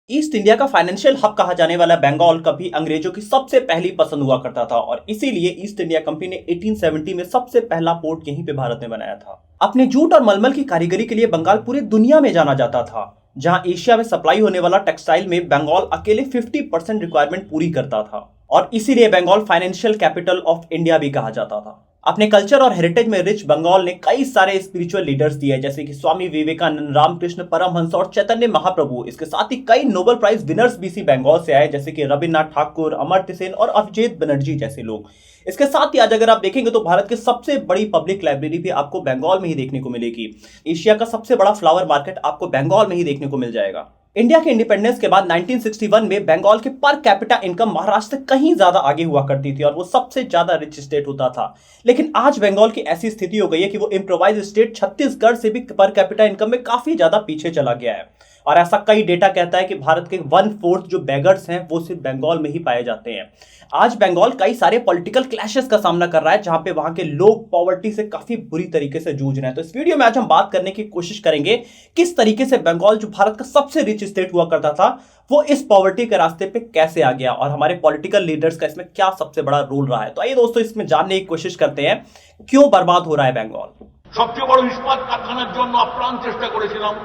East India का financial hub कहा जाने वाला बंगाल कभी अंग्रेजों की सबसे पहली पसंद हुआ करता था और इसीलिए ईस्ट इंडिया कंपनी ने 1870 में सबसे पहला पोर्ट यहीं पे भारत में बनाया था। अपने जूट और मलमल की कारीगरी के लिए बंगाल पूरी दुनिया में जाना जाता था। जहां एशिया में सप्लाई होने वाला टेक्सटाइल में बंगाल अकेले 50% रिक्वायरमेंट पूरी करता था और इसीलिए Bengal financial capital of India भी कहा जाता था। अपने कल्चर और हेरिटेज में रिच बंगाल ने कई सारे स्पिरिचुअल लीडर्स दिए जैसे कि स्वामी विवेकानंद, रामकृष्ण परमहंस और चैतन्य महाप्रभु। इसके साथ ही कई नोबेल प्राइज विनर्स भी इसी बंगाल से आए जैसे कि रविन्द्रनाथ ठाकुर, अमर्त्य सेन और अभिजीत बनर्जी जैसे लोग। इसके साथ ही आज अगर आप देखेंगे तो भारत की सबसे बड़ी पब्लिक लाइब्रेरी भी आपको बंगाल में ही देखने को मिलेगी। एशिया का सबसे बड़ा फ्लावर मार्केट आपको बंगाल में ही देखने को मिल जाएगा। इंडिया के इंडिपेंडेंस के बाद 1961 में बंगाल के पर कैपिटा इनकम महाराष्ट्र से कहीं ज्यादा आगे हुआ करती थी और वो सबसे ज्यादा रिच स्टेट होता था। लेकिन आज बंगाल की ऐसी स्थिति हो गई है कि वो इम्प्रोवाइज स्टेट छत्तीसगढ़ से भी पर कैपिटा इनकम में काफी ज्यादा पीछे चला गया है। और ऐसा कई डेटा कहता है कि भारत के 1/4 जो बेगर्स हैं वो सिर्फ बंगाल में ही पाए जाते हैं। आज बंगाल कई सारे पॉलिटिकल क्लैशेस का सामना कर रहा है जहां पे वहां के लोग पॉवर्टी से काफी बुरी तरीके से जूझ रहे हैं। तो इस वीडियो में आज हम बात करने की कोशिश करेंगे किस तरीके से बंगाल जो भारत का सबसे रिच स्टेट हुआ करता था वो इस पॉवर्टी के रास्ते पे कैसे आ गया और हमारे पॉलिटिकल लीडर्स का इसमें क्या सबसे बड़ा रोल रहा है। तो आइए दोस्तों इसमें जानने की कोशिश करते हैं क्यों बर्बाद हो रहा है बंगाल। सबसे बड़ इस्पात कारखानार জন্য আপ্রাণ চেষ্টা করেছিলাম,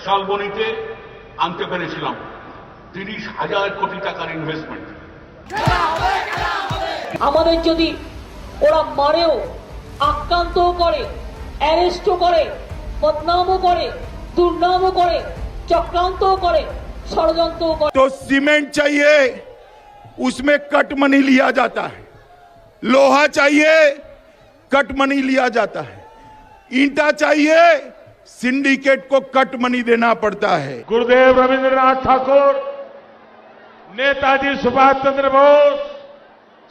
শালবনীতে আনতে পেরেছিলাম 30,000 কোটি টাকার ইনভেস্টমেন্ট। আমাদের যদি ওরা মারেও, আক্রান্তও করে, অ্যারেস্টও করে, বদনামও করে, দুর্নামও করে, চক্রান্তও করে, ষড়যন্ত্রও করে। तो सीमेंट चाहिए, उसमें कट मनी लिया जाता है। लोहा चाहिए, कट मनी लिया जाता है। ईंटा चाहिए, सिंडिकेट को कट मनी देना पड़ता है। गुरुदेव रविंद्रनाथ ठाकुर, नेताजी सुभाष चंद्र बोस,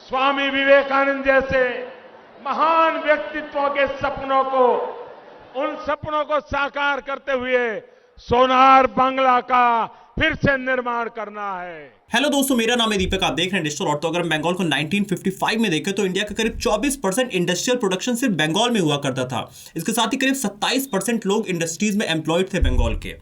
स्वामी विवेकानंद जैसे महान व्यक्तित्वों के सपनों को, उन सपनों को साकार करते हुए सोनार बांग्ला का फिर से निर्माण करना है। हेलो दोस्तों, मेरा नाम है दीपक, आप देख रहे हैं डिजिटल। और तो अगर हम बंगाल को 1955 में देखें तो इंडिया का करीब 24% इंडस्ट्रियल प्रोडक्शन सिर्फ बंगाल में हुआ करता था। इसके साथ ही करीब 27% लोग इंडस्ट्रीज में एम्प्लॉयड थे बंगाल के।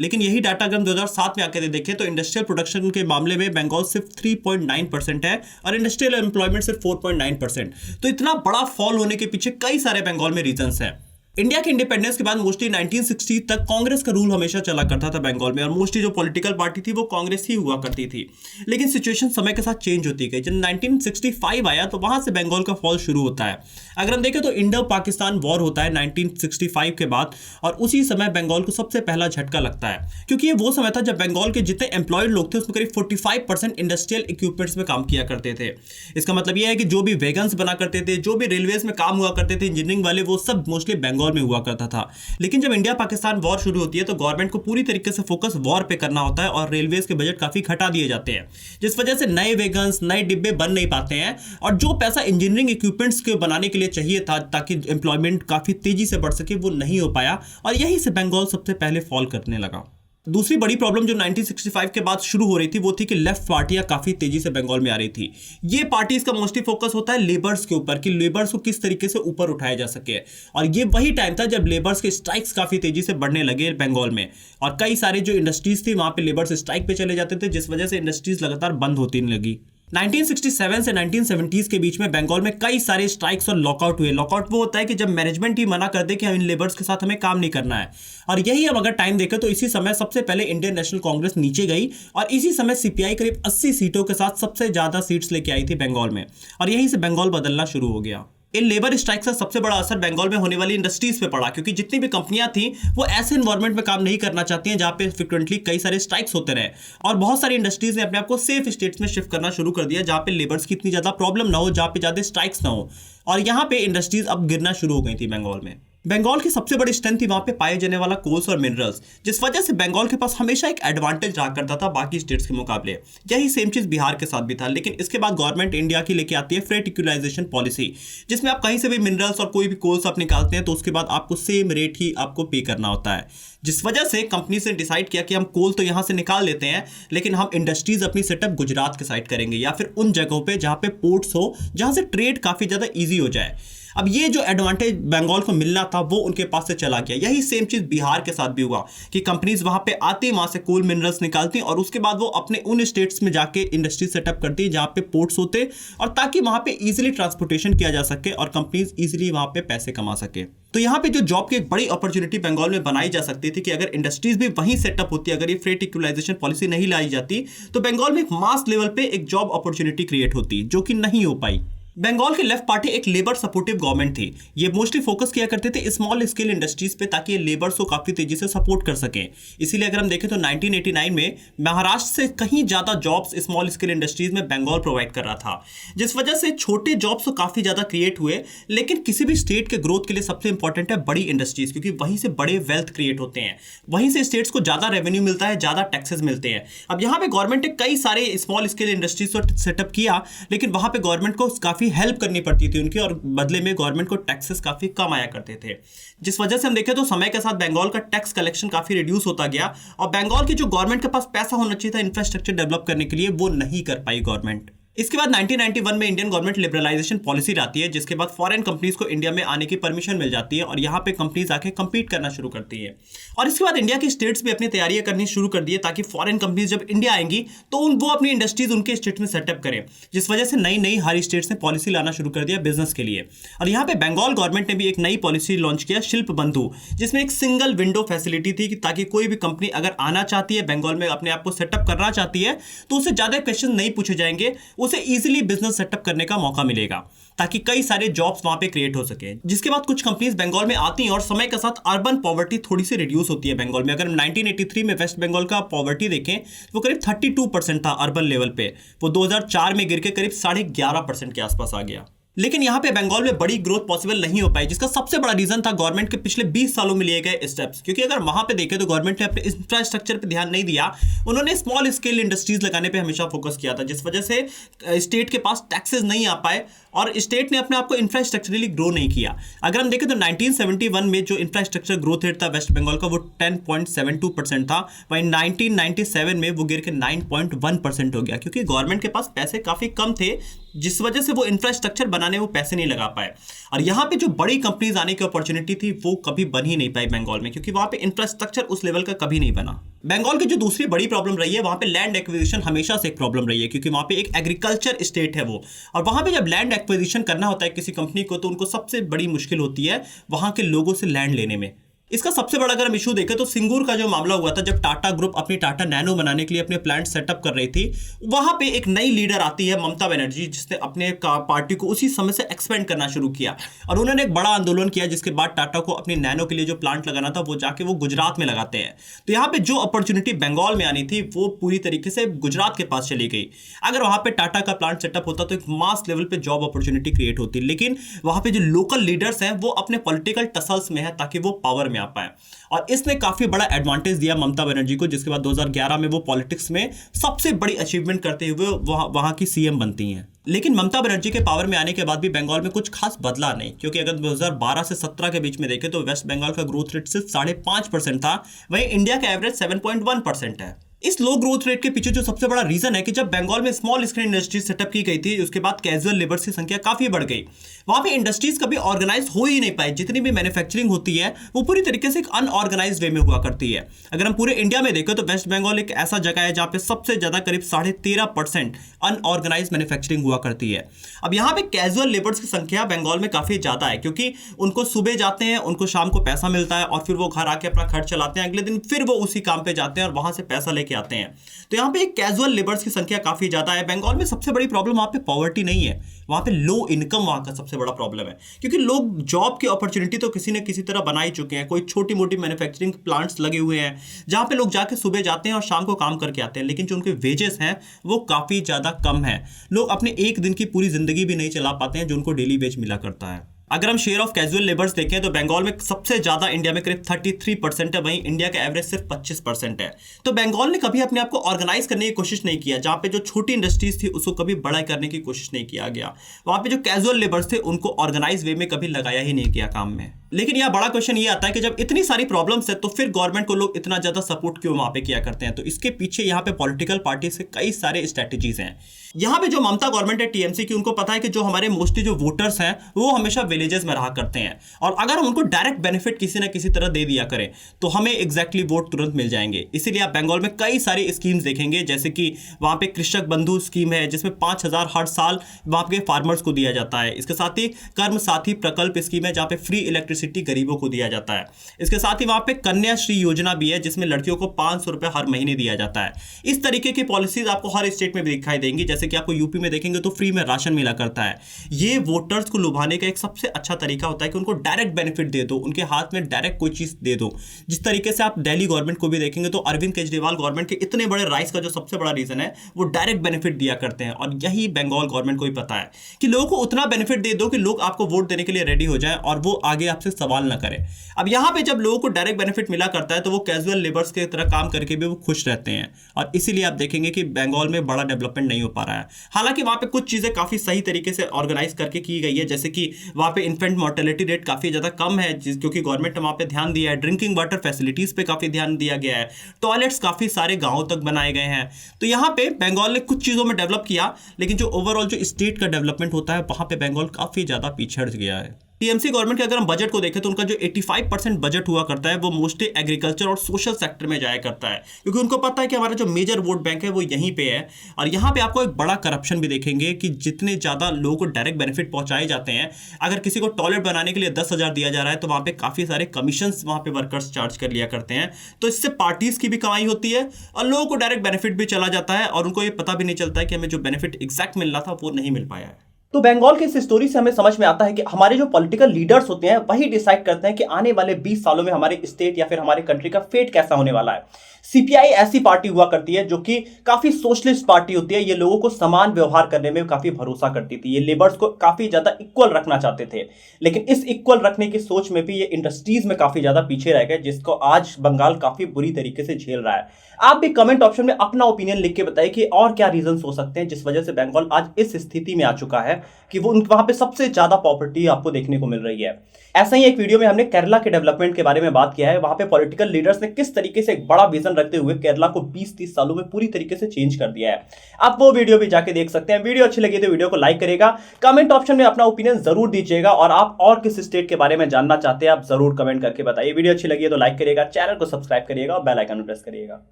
लेकिन यही डाटा अगर हम 2007 में आकर देखें तो इंडस्ट्रियल प्रोडक्शन के मामले में बंगाल सिर्फ 3.9% है और इंडस्ट्रियल एम्प्लॉयमेंट सिर्फ 4.9%। तो इतना बड़ा फॉल होने के पीछे कई सारे बंगाल में रीजंस हैं। इंडिया के इंडिपेंडेंस के बाद मोस्टली 1960 तक कांग्रेस का रूल हमेशा चला करता था बंगाल में और मोस्टली जो पॉलिटिकल पार्टी थी वो कांग्रेस ही हुआ करती थी। लेकिन सिचुएशन समय के साथ चेंज होती गई। जब 1965 आया तो वहां से बंगाल का फॉल शुरू होता है। अगर हम देखें तो इंडो पाकिस्तान वॉर होता है 1965 के बाद और उसी समय बंगाल को सबसे पहला झटका लगता है क्योंकि ये वो समय था जब बंगाल के जितने एम्प्लॉयड लोग थे उसमें करीब 45% इंडस्ट्रियल इक्विपमेंट्स में काम किया करते थे। इसका मतलब यह है कि जो भी वैगन्स बना करते थे, जो भी रेलवेज में काम हुआ करते थे, इंजीनियरिंग वाले, वो सब मोस्टली बंगाल में हुआ करता था। लेकिन जब इंडिया पाकिस्तान वॉर शुरू होती है तो गवर्नमेंट को पूरी तरीके से फोकस वॉर पे करना होता है और रेलवेज के बजट काफी घटा दिए जाते हैं जिस वजह से नए वैगन्स, नए डिब्बे बन नहीं पाते हैं और जो पैसा इंजीनियरिंग इक्विपमेंट्स के बनाने के लिए चाहिए था ताकि एम्प्लॉयमेंट काफी तेजी से बढ़ सके वो नहीं हो पाया और यहीं से बंगाल सबसे पहले फॉल करने लगा। दूसरी बड़ी प्रॉब्लम जो 1965 के बाद शुरू हो रही थी वो थी कि लेफ्ट पार्टियां काफी तेजी से बंगाल में आ रही थी। ये पार्टीज का मोस्टली फोकस होता है लेबर्स के ऊपर कि लेबर्स को किस तरीके से ऊपर उठाया जा सके और ये वही टाइम था जब लेबर्स के स्ट्राइक्स काफी तेजी से बढ़ने लगे बंगाल में और कई सारे जो इंडस्ट्रीज थी वहां पे लेबर्स स्ट्राइक पे चले जाते थे जिस वजह से इंडस्ट्रीज लगातार बंद होती लगी। 1967 से 1970s के बीच में बंगाल में कई सारे स्ट्राइक्स और लॉकआउट हुए। लॉकआउट वो होता है कि जब मैनेजमेंट ही मना कर दे कि हम इन लेबर्स के साथ हमें काम नहीं करना है और यही हम अगर टाइम देखें तो इसी समय सबसे पहले इंडियन नेशनल कांग्रेस नीचे गई और इसी समय सीपीआई करीब 80 सीटों के साथ सबसे ज्यादा सीट्स लेके आई थी बंगाल में और यहीं से बंगाल बदलना शुरू हो गया। इन लेबर स्ट्राइक का सबसे बड़ा असर बंगाल में होने वाली इंडस्ट्रीज पे पड़ा क्योंकि जितनी भी कंपनियां थी वो ऐसे एनवायरनमेंट में काम नहीं करना चाहती हैं जहां पे फ्रिक्वेंटली कई सारे स्ट्राइक्स होते रहे और बहुत सारी इंडस्ट्रीज ने अपने आप को सेफ स्टेट्स में शिफ्ट करना शुरू कर दिया जहां पे लेबर्स की इतनी ज्यादा प्रॉब्लम ना हो, जहां पे ज्यादा स्ट्राइक्स ना हो और यहां पे इंडस्ट्रीज अब गिरना शुरू हो गई थी बंगाल में। बंगाल की सबसे बड़ी स्ट्रेंथ थी वहां पे पाए जाने वाला कोल्स और मिनरल्स जिस वजह से बंगाल के पास हमेशा एक एडवांटेज रहा करता था बाकी स्टेट्स के मुकाबले। यही सेम चीज बिहार के साथ भी था। लेकिन इसके बाद गवर्नमेंट इंडिया की लेके आती है फ्रेट इक्वलाइजेशन पॉलिसी जिसमें आप कहीं से भी मिनरल्स और कोई भी कोल्स आप निकालते हैं तो उसके बाद आपको सेम रेट ही आपको पे करना होता है जिस वजह से कंपनी से डिसाइड किया कि हम कोल तो यहां से निकाल लेते हैं लेकिन हम इंडस्ट्रीज अपनी सेटअप गुजरात के साइड करेंगे या फिर उन जगहों पे जहां पे पोर्ट्स हो जहां से ट्रेड काफी ज्यादा इजी हो जाए। अब ये जो एडवांटेज बंगाल को मिलना था वो उनके पास से चला गया। यही सेम चीज बिहार के साथ भी हुआ कि कंपनीज वहां पे आती, वहां से कोल मिनरल्स निकालती और उसके बाद वो अपने उन स्टेट्स में जाके इंडस्ट्री सेटअप करती जहां पे पोर्ट्स होते, और ताकि वहां पे इजीली ट्रांसपोर्टेशन किया जा सके और कंपनीज इजीली वहां पे पैसे कमा सके। तो यहाँ पे जो जॉब की एक बड़ी अपॉर्चुनिटी बंगाल में बनाई जा सकती थी कि अगर इंडस्ट्रीज भी वहीं सेटअप होती, अगर ये फ्रेट इक्वलाइजेशन पॉलिसी नहीं लाई जाती, तो बंगाल में एक मास लेवल पे एक जॉब अपॉर्चुनिटी क्रिएट होती, जो कि नहीं हो पाई। बंगाल की लेफ्ट पार्टी एक लेबर सपोर्टिव गवर्नमेंट थी। ये मोस्टली फोकस किया करते थे स्मॉल स्केल इंडस्ट्रीज पे, ताकि ये लेबर्स को काफी तेजी से सपोर्ट कर सकें। इसीलिए अगर हम देखें तो 1989 में महाराष्ट्र से कहीं ज्यादा जॉब्स स्मॉल स्केल इंडस्ट्रीज में बंगाल प्रोवाइड कर रहा था, जिस वजह से छोटे जॉब्स तो काफी ज्यादा क्रिएट हुए। लेकिन किसी भी स्टेट के ग्रोथ के लिए सबसे इंपॉर्टेंट है बड़ी इंडस्ट्रीज, क्योंकि वहीं से बड़े वेल्थ क्रिएट होते हैं, वहीं से स्टेट्स को ज्यादा रेवेन्यू मिलता है, ज्यादा टैक्सेस मिलते हैं। अब यहाँ पे गवर्नमेंट ने कई सारे स्मॉल स्केल इंडस्ट्रीज को सेटअप किया, लेकिन वहां पे गवर्नमेंट को काफी हेल्प करनी पड़ती थी उनकी, और बदले में गवर्नमेंट को टैक्सेस काफी कम आया करते थे, जिस वजह से हम देखें तो समय के साथ बंगाल का टैक्स कलेक्शन काफी रिड्यूस होता गया। और बंगाल की जो गवर्नमेंट के पास पैसा होना चाहिए था इंफ्रास्ट्रक्चर डेवलप करने के लिए, वो नहीं कर पाई गवर्नमेंट। इसके बाद 1991 में इंडियन गवर्नमेंट लिबरलाइजेशन पॉलिसी लाती है, जिसके बाद फॉरेन कंपनीज को इंडिया में आने की परमिशन मिल जाती है और यहाँ पे कंपनीज आके compete करना शुरू करती है। और इसके बाद इंडिया की स्टेट्स भी अपनी तैयारियां करनी शुरू कर दी है, ताकि फॉरेन कंपनीज जब इंडिया आएंगी तो वो अपनी इंडस्ट्रीज उनके स्टेट में सेटअप करें, जिस वजह से नई हर स्टेट्स ने पॉलिसी लाना शुरू कर दिया बिजनेस के लिए। और यहाँ पे बंगाल गवर्नमेंट ने भी एक नई पॉलिसी लॉन्च किया, शिल्प बंधु, जिसमें एक सिंगल विंडो फैसिलिटी थी कि ताकि कोई भी कंपनी अगर आना चाहती है बंगाल में, अपने आप को सेटअप करना चाहती है, तो उसे ज्यादा क्वेश्चन नहीं पूछे जाएंगे, उसे इजीली बिजनेस सेटअप करने का मौका मिलेगा, ताकि कई सारे जॉब्स वहां पे क्रिएट हो सके। जिसके बाद कुछ कंपनीज बंगाल में आती हैं और समय के साथ अर्बन पॉवर्टी थोड़ी सी रिड्यूस होती है बंगाल में। अगर 1983 में वेस्ट बंगाल का पॉवर्टी देखें तो करीब 32% था अर्बन लेवल पे, वो 2004 में गिर के करीब 11.5% के आसपास आ गया। लेकिन यहां पे बंगाल में बड़ी ग्रोथ पॉसिबल नहीं हो पाई, जिसका सबसे बड़ा रीजन था गवर्नमेंट के पिछले 20 सालों में लिए गए स्टेप्स। क्योंकि अगर वहां पे देखें तो गवर्नमेंट ने अपने इंफ्रास्ट्रक्चर पे ध्यान नहीं दिया, उन्होंने स्मॉल स्केल इंडस्ट्रीज लगाने पे हमेशा फोकस किया था, जिस वजह से स्टेट के पास टैक्सेस नहीं आ पाए और स्टेट ने अपने आप को इंफ्रास्ट्रक्चरली ग्रो नहीं किया। अगर हम देखें तो 1971 में जो इंफ्रास्ट्रक्चर ग्रोथ रेट था वेस्ट बंगाल का, वो 10.72% था, वहीं 1997 में वो गिर के 9.1% हो गया, क्योंकि गवर्नमेंट के पास पैसे काफी कम थे, जिस वजह से वो इंफ्रास्ट्रक्चर बनाने वो पैसे नहीं लगा पाए। और यहाँ पे जो बड़ी कंपनीज आने की अपॉर्चुनिटी थी वो कभी बन ही नहीं पाई बंगाल में, क्योंकि वहां पे इंफ्रास्ट्रक्चर उस लेवल का कभी नहीं बना। बंगाल की जो दूसरी बड़ी प्रॉब्लम रही है, वहां पे लैंड एक्विजिशन हमेशा से एक प्रॉब्लम रही है, क्योंकि वहां पे एक एग्रीकल्चर स्टेट है वो, और वहां पे जब लैंड एक्विजिशन करना होता है किसी कंपनी को, तो उनको सबसे बड़ी मुश्किल होती है वहां के लोगों से लैंड लेने में। इसका सबसे बड़ा अगर हम इशू देखें तो सिंगूर का जो मामला हुआ था, जब टाटा ग्रुप अपनी टाटा नैनो बनाने के लिए अपने प्लांट सेटअप कर रही थी, वहां पे एक नई लीडर आती है ममता बनर्जी, जिसने अपने पार्टी को उसी समय से एक्सपेंड करना शुरू किया और उन्होंने एक बड़ा आंदोलन किया, जिसके बाद टाटा को अपनी नैनो के लिए जो प्लांट लगाना था वो जाके वो गुजरात में लगाते हैं। तो यहाँ पे जो अपॉर्चुनिटी बंगाल में आनी थी वो पूरी तरीके से गुजरात के पास चली गई। अगर वहां पे टाटा का प्लांट सेटअप होता तो एक मास लेवल पे जॉब अपॉर्चुनिटी क्रिएट होती, लेकिन वहां पे जो लोकल लीडर्स हैं वो अपने पॉलिटिकल टसल्स में है ताकि वो पावर में आ पाए, और इसने काफी बड़ा एडवांटेज दिया ममता बनर्जी को, जिसके बाद 2011 में वो पॉलिटिक्स में सबसे बड़ी अचीवमेंट करते हुए वहां की सीएम बनती हैं। लेकिन ममता बनर्जी के पावर में आने के बाद भी बंगाल में कुछ खास बदला नहीं, क्योंकि अगर 2012 से 17 के बीच में देखें तो वेस्ट बंगाल का ग्रोथ रेट सिर्फ 5.5% था, वहीं इंडिया का एवरेज 7.1% है। इस लो ग्रोथ रेट के पीछे जो सबसे बड़ा रीजन है कि जब बंगाल में स्मॉल स्केल इंडस्ट्रीज सेटअप की गई थी, उसके बाद कैजुअल लेबर्स की संख्या काफी बढ़ गई। वहां पे इंडस्ट्रीज कभी ऑर्गेनाइज हो ही नहीं पाई, जितनी भी मैन्युफैक्चरिंग होती है वो पूरी तरीके से एक अनऑर्गेनाइज वे में हुआ करती है। अगर हम पूरे इंडिया में देखें तो वेस्ट बंगाल एक ऐसा जगह है जहां पे सबसे ज्यादा करीब 13.5% अनऑर्गेनाइज मैन्युफैक्चरिंग हुआ करती है। अब यहाँ पे कैजुअल लेबर्स की संख्या बंगाल में काफी ज्यादा है, क्योंकि उनको सुबह जाते हैं, उनको शाम को पैसा मिलता है और फिर वो घर आके अपना खर्च चलाते हैं, अगले दिन फिर वो उसी काम पे जाते हैं और वहां से पैसा लेके आते हैं। तो यहाँ पे कैजुअल लेबर्स की संख्या काफी ज्यादा है। बंगाल में सबसे बड़ी प्रॉब्लम वहां पे पॉवर्टी नहीं है, वहां पे लो इनकम वहां का सबसे बड़ा प्रॉब्लम है, क्योंकि लोग जॉब की अपॉर्चुनिटी तो किसी न किसी तरह बना ही चुके हैं। कोई छोटी मोटी मैन्युफैक्चरिंग प्लांट्स लगे हुए हैं जहां पे लोग जाके सुबह जाते हैं और शाम को काम करके आते हैं, लेकिन जो उनके वेजेस हैं वो काफी ज्यादा कम है। लोग अपने एक दिन की पूरी जिंदगी भी नहीं चला पाते हैं जो उनको डेली वेज मिला करता है। अगर हम शेयर ऑफ कैजुअल लेबर्स देखें तो बंगाल में सबसे ज्यादा इंडिया में करीब 33% है, वहीं इंडिया का एवरेज सिर्फ 25% है। तो बंगाल ने कभी अपने आप को ऑर्गेनाइज करने की कोशिश नहीं किया, जहां पे जो छोटी इंडस्ट्रीज थी उसको कभी बड़ा करने की कोशिश नहीं किया गया। वहां पे जो कैजुअल लेबर्स थे उनको ऑर्गेनाइज वे में कभी लगाया ही नहीं गया काम में। लेकिन यह बड़ा क्वेश्चन ये आता है कि जब इतनी सारी प्रॉब्लम्स है तो फिर गवर्नमेंट को लोग इतना ज्यादा सपोर्ट क्यों वहां पे किया करते हैं? तो इसके पीछे यहाँ पे पॉलिटिकल पार्टी से कई सारे स्ट्रेटेजीज हैं। यहाँ पे जो ममता गवर्नमेंट है टीएमसी की, उनको पता है कि जो हमारे मोस्टली जो वोटर्स हैं वो हमेशा विलेजेस में रहा करते हैं, और अगर हम उनको डायरेक्ट बेनिफिट किसी ना किसी तरह दे दिया करें तो हमें एग्जैक्टली वोट तुरंत मिल जाएंगे। इसीलिए आप बंगाल में कई सारी स्कीम्स देखेंगे, जैसे कि वहाँ पे कृषक बंधु स्कीम है जिसमें 5,000 हर साल वहाँ पे फार्मर्स को दिया जाता है। इसके साथ ही कर्म साथी प्रकल्प स्कीम है जहाँ पे फ्री इलेक्ट्रिसिटी गरीबों को दिया जाता है। इसके साथ ही वहाँ पे कन्या श्री योजना भी है जिसमें लड़कियों को 500 रुपये हर महीने दिया जाता है। इस तरीके की पॉलिसीज आपको हर स्टेट में भी दिखाई देंगी, जैसे कि आपको यूपी में देखेंगे तो फ्री में राशन मिला करता है। ये वोटर्स को लुभाने का एक सबसे अच्छा तरीका होता है कि उनको डायरेक्ट बेनिफिट दे दो, उनके हाथ में डायरेक्ट कोई चीज दे दो। जिस तरीके से आप दिल्ली गवर्नमेंट को भी देखेंगे तो अरविंद केजरीवाल गवर्नमेंट के इतने बड़े राइज का जो सबसे बड़ा रीजन है वो डायरेक्ट बेनिफिट दिया करते हैं, और यही बंगाल गवर्नमेंट को भी पता है कि लोगों को उतना बेनिफिट दे दो कि लोग आपको वोट देने के लिए रेडी हो जाएं और वो आगे आपसे सवाल ना करें। अब यहां पे जब लोगों को डायरेक्ट बेनिफिट मिला करता है तो वो कैजुअल लेबर्स की तरह काम करके भी वो खुश रहते हैं, और इसीलिए आप देखेंगे कि बंगाल में बड़ा डेवलपमेंट नहीं हो पा रहा है। हालांकि वहां पे कुछ चीजें काफी सही तरीके से ऑर्गेनाइज करके की गई है, जैसे कि वहां पे इन्फेंट मोर्टेलिटी रेट काफी ज्यादा कम है क्योंकि गवर्नमेंट ने वहां पे ध्यान दिया है। ड्रिंकिंग वाटर फैसिलिटीज पे काफी ध्यान दिया गया है, टॉयलेट्स काफी सारे गांवों तक बनाए गए हैं। तो यहाँ पे बंगाल ने कुछ चीजों में डेवलप किया, लेकिन जो ओवरऑल जो स्टेट का डेवलपमेंट होता है वहां पे बंगाल काफी ज्यादा पिछड़ गया है। टीएमसी गवर्नमेंट के अगर हम बजट को देखें तो उनका जो 85% बजट हुआ करता है वो मोस्टली एग्रीकल्चर और सोशल सेक्टर में जाया करता है, क्योंकि उनको पता है कि हमारा जो मेजर वोट बैंक है वो यहीं पे है। और यहाँ पे आपको एक बड़ा करप्शन भी देखेंगे कि जितने ज़्यादा लोगों को डायरेक्ट बेनिफिट पहुंचाए जाते हैं, अगर किसी को टॉयलेट बनाने के लिए 10,000 दिया जा रहा है तो वहाँ पे काफ़ी सारे कमीशन वहाँ पे वर्कर्स चार्ज कर लिया करते हैं। तो इससे पार्टीज की भी कमाई होती है और लोगों को डायरेक्ट बेनिफिट भी चला जाता है, और उनको ये पता भी नहीं चलता है कि हमें जो बेनिफिट एग्जैक्ट मिल रहा था वो नहीं मिल पाया है। तो बंगाल के इस स्टोरी से हमें समझ में आता है कि हमारे जो पॉलिटिकल लीडर्स होते हैं वही डिसाइड करते हैं कि आने वाले 20 सालों में हमारे स्टेट या फिर हमारे कंट्री का फेट कैसा होने वाला है। सीपीआई ऐसी पार्टी हुआ करती है जो कि काफी सोशलिस्ट पार्टी होती है। ये लोगों को समान व्यवहार करने में काफी भरोसा करती थी, ये लेबर्स को काफी ज्यादा इक्वल रखना चाहते थे, लेकिन इस इक्वल रखने की सोच में भी ये इंडस्ट्रीज में काफी ज्यादा पीछे रह गए, जिसको आज बंगाल काफी बुरी तरीके से झेल रहा है। आप भी कमेंट ऑप्शन में अपना ओपिनियन लिख के बताइए कि और क्या रीजंस हो सकते हैं जिस वजह से बंगाल आज इस स्थिति में आ चुका है कि वो वहां पे सबसे ज्यादा पॉवर्टी आपको देखने को मिल रही है। ऐसा ही एक वीडियो में हमने केरला के डेवलपमेंट के बारे में बात किया है, वहां पे पॉलिटिकल लीडर्स ने किस तरीके से एक बड़ा विजन रखते हुए केरला को 20-30 सालों में पूरी तरीके से चेंज कर दिया है। आप वो वीडियो भी जाके देख सकते हैं। वीडियो अच्छी लगी तो वीडियो को लाइक करिएगा, कमेंट ऑप्शन में अपना ओपिनियन जरूर दीजिएगा, और आप और किस स्टेट के बारे में जानना चाहते हैं आप जरूर कमेंट करके बताइए। वीडियो अच्छी लगी है तो लाइक करिएगा, चैनल को सब्सक्राइब करिएगा और बेल आइकन प्रेस करिएगा।